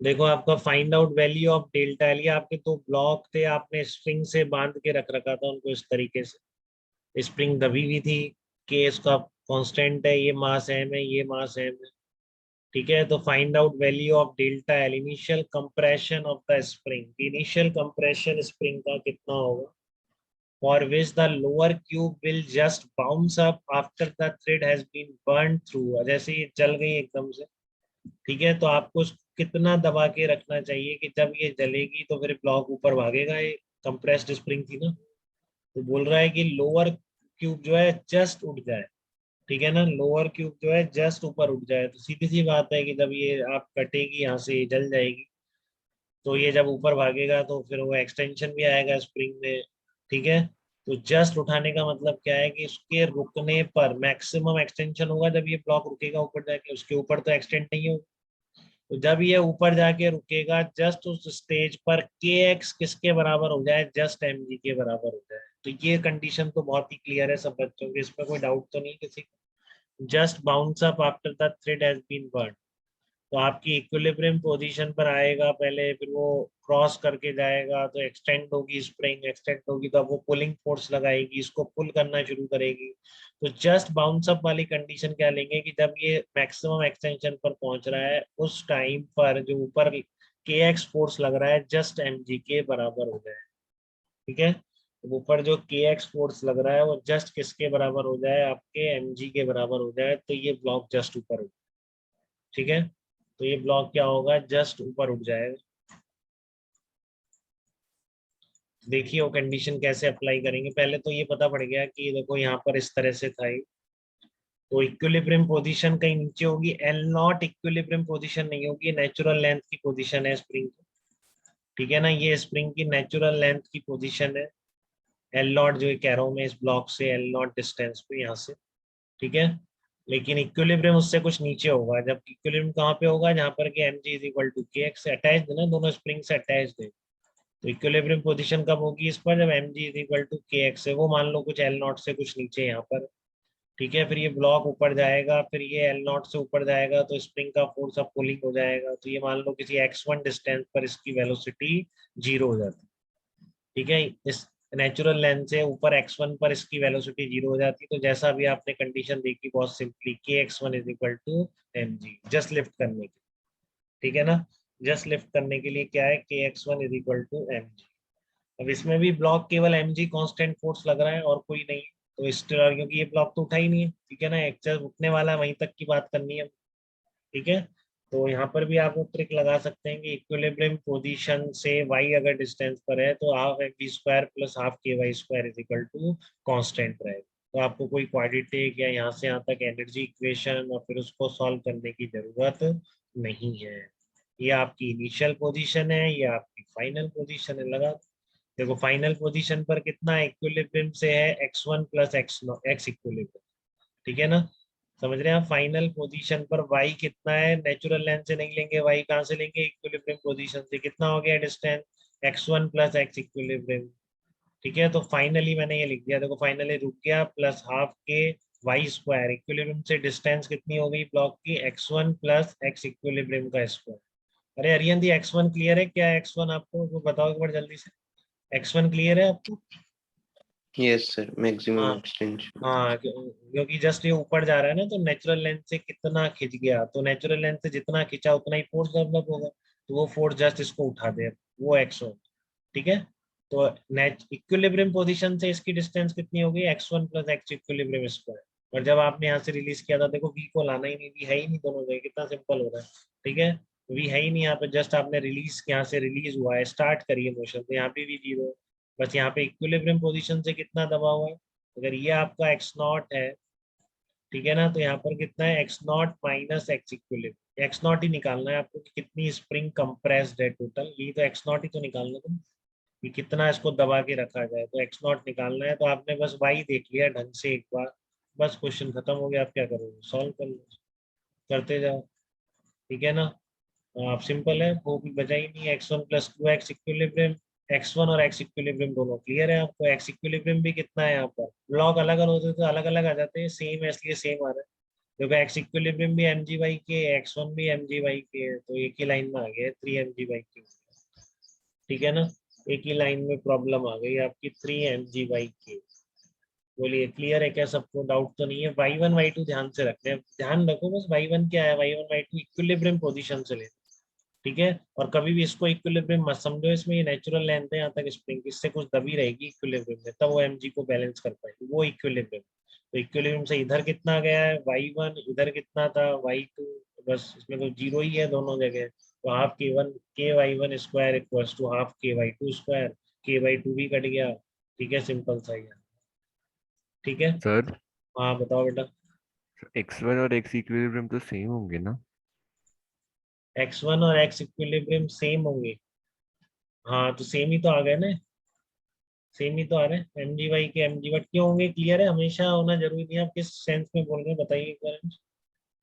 देखो आपका find out value of delta L, ये आपके दो ब्लॉक थे, आपने स्प्रिंग से बांध के रख रखा था उनको इस तरीके से। स्प्रिंग दबी हुई थी, के इसका कांस्टेंट है, ये मास एम है, ये मास एम है। ठीक है, तो find out value of delta L, initial compression of the spring, initial compression spring का कितना होगा, for which the lower cube will just bounce up after the thread has been burn through, जैसे ये जल गई एकदम से। ठीक है, तो आपको कितना दबा के रखना चाहिए कि जब ये जलेगी तो फिर ब्लॉक ऊपर भागेगा, ये कंप्रेस्ड स्प्रिंग थी ना। तो बोल रहा है कि लोअर क्यूब जो है जस्ट उठ जाए। ठीक है ना, लोअर क्यूब जो है जस्ट ऊपर उठ जाए, तो सीधी सी बात है कि जब ये आप कटेगी यहाँ से, ये जल जाएगी, तो ये जब ऊपर भागेगा तो फिर वो एक्सटेंशन भी आएगा स्प्रिंग में। ठीक है, तो जस्ट उठाने का मतलब क्या है कि उसके रुकने पर मैक्सिमम एक्सटेंशन होगा जब ये ब्लॉक रुकेगा ऊपर जाके, उसके ऊपर तो एक्सटेंड नहीं होगा। तो जब ये ऊपर जाके रुकेगा जस्ट उस स्टेज पर के एक्स किसके बराबर हो जाए, जस्ट एम जी के बराबर हो जाए। तो ये कंडीशन तो बहुत ही क्लियर है सब बच्चों के, इसमें कोई डाउट तो नहीं किसी को। Just bounce up after the thread has been burn, तो आपकी इक्विलिब्रियम पोजीशन पर आएगा पहले, फिर वो क्रॉस करके जाएगा, तो एक्सटेंड होगी स्प्रिंग, एक्सटेंड होगी तो अब वो पुलिंग फोर्स लगाएगी, इसको पुल करना शुरू करेगी। तो जस्ट बाउंस अप वाली कंडीशन क्या लेंगे कि जब ये मैक्सिमम एक्सटेंशन पर पहुंच रहा है उस टाइम पर जो ऊपर के एक्स फोर्स लग रहा है जस्ट एम जी के बराबर हो जाए। ठीक है, तो ऊपर जो के एक्स फोर्स लग रहा है वो जस्ट किसके बराबर हो जाए, आपके एम जी के बराबर हो जाए, तो ये ब्लॉक जस्ट ऊपर हो। ठीक है, तो ये ब्लॉक क्या होगा, जस्ट ऊपर उठ जाएगा। देखिए वो कंडीशन कैसे अप्लाई करेंगे, पहले तो ये पता पड़ गया कि देखो यहाँ पर इस तरह से था ये। तो इक्विलिब्रियम पोजीशन कहीं नीचे होगी, एल नॉट इक्विलिब्रियम पोजीशन नहीं होगी, नेचुरल लेंथ की पोजीशन है स्प्रिंग की। ठीक है ना, ये स्प्रिंग की नेचुरल लेंथ की पोजीशन है। एल नॉट जो कह रहा हूँ मैं, इस ब्लॉक से एल नॉट डिस्टेंस पे यहाँ से। ठीक है, लेकिन इक्विलिब्रियम उससे कुछ नीचे होगा, जब इक्विलिब्रियम कहाँ पे होगा, जहाँ पर कि M G is equal to K X, attach है ना, दोनों स्प्रिंग से अटैच है। तो इक्विलिब्रियम पोजीशन कब होगी इस पर, जब M G is equal to K X है, वो मान लो कुछ एल नॉट से कुछ नीचे यहाँ पर। ठीक है, फिर ये ब्लॉक ऊपर जाएगा, फिर ये एल नॉट से ऊपर जाएगा तो स्प्रिंग का फोर्स ऑफ पुलिंग हो जाएगा, तो ये मान लो किसी एक्स वन डिस्टेंस पर इसकी वेलोसिटी जीरो हो जाती है। ठीक है, इस नेचुरल लेंथ से ऊपर एक्स वन पर इसकी वेलोसिटी जीरो हो जाती है, तो जैसा अभी आपने कंडीशन देखी बहुत simply, K X one is equal to M G, just lift करने के। ठीक है ना, जस्ट लिफ्ट करने के लिए क्या है, K X one is equal to M G. अब इसमें भी ब्लॉक केवल एम जी कॉन्स्टेंट फोर्स लग रहा है और कोई नहीं है, तो इस क्योंकि ये ब्लॉक तो उठा ही नहीं है। ठीक है ना, एक्चुअल रुकने वाला है, वहीं तक की बात करनी है। ठीक है, तो यहाँ पर भी आप वो ट्रिक लगा सकते हैं कि इक्विलिब्रियम पोजीशन से y अगर डिस्टेंस पर है तो half M V square plus half K Y square is equal to constant रहेगा। तो आपको कोई क्वाड्रेटिक या यहाँ से यहाँ तक एनर्जी इक्वेशन और फिर उसको सॉल्व करने की जरूरत नहीं है। ये आपकी इनिशियल पोजीशन है, ये आपकी फाइनल पोजीशन है, लगा। देखो फाइनल पोजीशन पर कितना इक्विलिब्रियम से है, x one plus x equilibrium. ठीक है ना, समझ रहे हैं आप, फाइनल पोजीशन पर y कितना है, नेचुरल लेंथ से नहीं लेंगे, y कहाँ से लेंगे, इक्विलिब्रियम पोजीशन से, कितना हो गया distance, x one plus x equilibrium. ठीक है, तो फाइनली मैंने ये लिख दिया, देखो फाइनली रुक गया, plus half K Y square, equilibrium से डिस्टेंस कितनी हो गई ब्लॉक की, x one plus x equilibrium का स्क्वायर। अरे अरियन दी, एक्स वन क्लियर है क्या, एक्स वन आपको वो बताओ एक बार जल्दी से, एक्स वन क्लियर है आपको। यस सर, मैक्सिमम हाँ, एक्सटेंशन। हाँ क्योंकि जस्ट ये ऊपर जा रहा है ना, तो नेचुरल लेंथ से कितना खिंच गया, तो नेचुरल लेंथ से जितना खिंचा उतना ही फोर्स डेवलप होगा, तो वो फोर्स जस्ट इसको उठा दे, वो एक्स वन। ठीक है, तो नेट इक्विलिब्रियम पोजीशन से इसकी डिस्टेंस कितनी होगी, x one plus x equilibrium square. और जब आपने यहाँ से रिलीज किया था, देखो वी को लाना ही नहीं, वी है ही नहीं दोनों जगह, कितना सिंपल हो रहा है। ठीक है, वी है ही नहीं यहाँ पे, जस्ट आपने रिलीज, यहाँ से रिलीज हुआ है, स्टार्ट करिए मोशन, तो यहाँ पे भी जीरो है। बस यहाँ पे इक्विलिब्रियम पोजीशन से कितना दबा हुआ है, अगर ये आपका एक्स नॉट है, ठीक है ना, तो यहाँ पर कितना है, x not minus x equilibrium, x not ही निकालना है आपको कि कितनी स्प्रिंग कंप्रेस्ड है टोटल, ये तो एक्स नॉट ही तो निकालना था कि कितना इसको दबा के रखा जाए, तो एक्स नॉट निकालना है, तो आपने बस वाई देख लिया ढंग से एक बार, बस क्वेश्चन खत्म हो गया, आप क्या करोगे, सॉल्व कर लो, करते जाओ। ठीक है ना, आप सिंपल है, वो भी बचा ही नहीं, x one plus two x equilibrium, x one और एक्स इक्विलिब्रियम दोनों क्लियर है आपको, एक्स इक्विलिब्रियम भी कितना है यहाँ पर, ब्लॉक अलग अलग होते तो अलग अलग आ जाते हैं, सेम है इसलिए सेम आ रहा है। देखो एक्स इक्विलिब्रियम भी mg/k, x1 भी mg/k है, तो एक ही लाइन में आ गया 3 mg/k। ठीक है ना, एक ही लाइन में प्रॉब्लम आ गई आपकी 3 mg/k। बोलिए क्लियर है क्या सबको, डाउट तो नहीं है? y1 y2 ध्यान से रखते हैं, ध्यान रखो बस y1 क्या है, y1 y2 इक्विलिब्रियम पोजीशन से ले। ठीक है, और कभी भी इसको इक्विलिब्रियम मत समझो, इसमें ये नेचुरल लेंथ है यहाँ तक स्प्रिंग, इससे कुछ दबी रहेगी इक्विलिब्रियम में, तब वो mg को बैलेंस कर पाएगी, वो इक्विलिब्रियम। तो इक्विलिब्रियम से इधर कितना गया है y1, इधर कितना था y2, बस इसमें तो जीरो ही है दोनों जगह। तो half k y1 square equals to half k y2 square, k/2 भी कट गया। ठीक है, सिंपल सा ही है। ठीक है, सर हाँ बताओ बेटा। x1 और x इक्विलिब्रियम तो सेम होंगे ना? x1 और x इक्विलिब्रियम सेम होंगे, हाँ तो सेम ही तो आ गए ना, सेम ही तो आ रहे हैं, mg/k के mg, बट क्यों होंगे? क्लियर है, हमेशा होना जरूरी नहीं है। आप किस सेंस में बोल रहे हैं बताइए एक बार।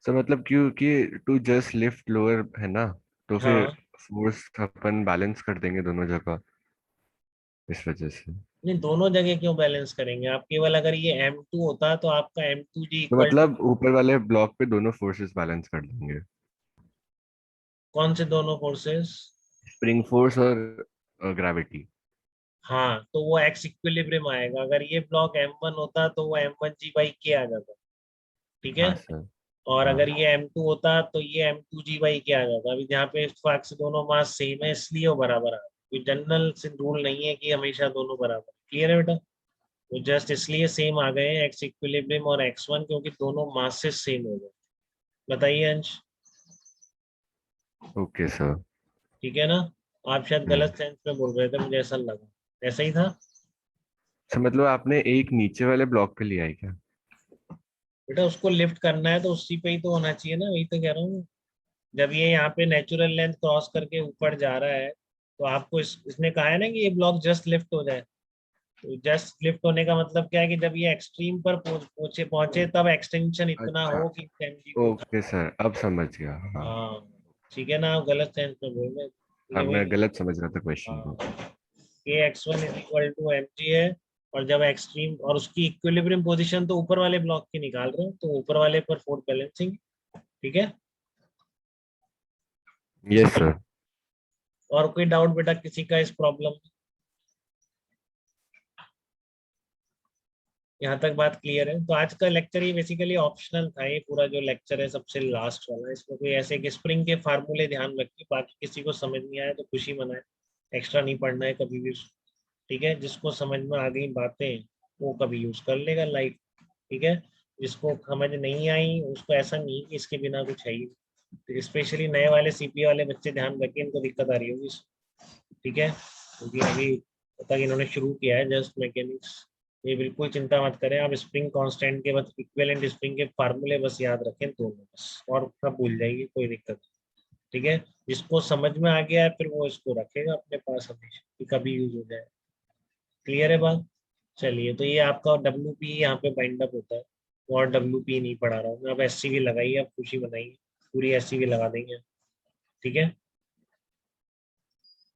सर मतलब क्योंकि टू जस्ट लिफ्ट लोअर है ना, तो फिर हाँ, फोर्स अपन बैलेंस कर देंगे दोनों जगह, इस वजह से। नहीं दोनों जगह क्यों बैलेंस करेंगे आप? केवल अगर ये m2 होता तो आपका m2g तो इक्वल टू मतलब ऊपर वाले ब्लॉक पे दोनों फोर्सेस बैलेंस कर देंगे, कौन से दोनों फोर्सेस? स्प्रिंग फोर्स और ग्रेविटी। हाँ, तो वो x इक्विलिब्रियम आएगा। अगर ये ब्लॉक m1 होता तो वो m1g/k आ जाता। ठीक है, हाँ सर। और हाँ अगर ये m2 होता तो ये m2g/k आ जाता। अभी यहाँ पे इत्तेफाक से दोनों मास सेम है, इसलिए वो बराबर आ रहा है। कोई जनरल से रूल नहीं है कि हमेशा दोनों बराबर। क्लियर है बेटा? तो जस्ट इसलिए सेम आ गए हैं एक्स इक्विलिब्रियम और x1, क्योंकि दोनों मासेस सेम हो गए। बताइए अंश। Okay sir. ठीक है ना, आप शायद हम्म। गलत सेंस में बोल रहे थे, मुझे ऐसा लगा। ऐसा ही था सर मतलब आपने एक नीचे वाले ब्लॉक पे लिया है क्या? बेटा, उसको लिफ्ट करना है तो उसी पे ही तो होना चाहिए ना, वही तो कह रहा हूँ मैं। जब ये यहाँ पे नेचुरल लेंथ क्रॉस करके ऊपर जा रहा है, तो आपको इसने कहा है ना कि ये ब्लॉक जस्ट लिफ्ट हो जाए। तो जस्ट लिफ्ट होने का मतलब क्या है कि जब ये एक्सट्रीम पर पहुंचे पहुंचे तब एक्सटेंशन इतना अच्छा। हो कि mg को उठा। ओके सर, अब समझ गया। हाँ। हाँ, ठीक है ना, आप गलत सेंस में बोल रहे हैं। ये अब वही मैं बात। गलत समझ रहा था क्वेश्चन को। हाँ, के x1 is equal to mg है, और जब एक्सट्रीम और उसकी इक्विलिब्रियम पोजीशन तो ऊपर वाले ब्लॉक की निकाल रहे हो, तो ऊपर वाले पर फोर्स बैलेंसिंग। ठीक है, यस सर। और कोई डाउट बेटा किसी का इस प्रॉब्लम? यहाँ तक बात क्लियर है? तो आज का लेक्चर ये बेसिकली ऑप्शनल था, ये पूरा जो लेक्चर है सबसे लास्ट वाला, इसमें कोई ऐसे कि स्प्रिंग के फार्मूले ध्यान रखिए, बाकी किसी को समझ नहीं आया तो खुशी मनाए, एक्स्ट्रा नहीं पढ़ना है कभी भी। ठीक है, जिसको समझ में आ गई बातें वो कभी यूज कर लेगा लाइट। ठीक है, जिसको समझ नहीं आई उसको ऐसा नहीं कि इसके बिना कुछ है ही। तो स्पेशली नए वाले सीपीए वाले बच्चे ध्यान रखें, इनको दिक्कत आ रही होगी। ठीक है, क्योंकि अभी तक इन्होंने शुरू किया है जस्ट मैकेनिक्स। ये बिल्कुल चिंता मत करें आप, स्प्रिंग कांस्टेंट के बस इक्विवेलेंट स्प्रिंग के फार्मूले बस याद रखें दोनों, बस और सब भूल जाइए, कोई दिक्कत नहीं। ठीक है, जिसको समझ में आ गया है फिर वो इसको रखेगा अपने पास हमेशा कि कभी यूज हो जाए। क्लियर है बात? चलिए, तो ये आपका WP यहाँ पे बाइंड अप होता है, और WP नहीं पढ़ा रहा हूँ मैं। अब SCV लगाइए, अब खुशी बनाइए, पूरी SCV लगा देंगे। ठीक है।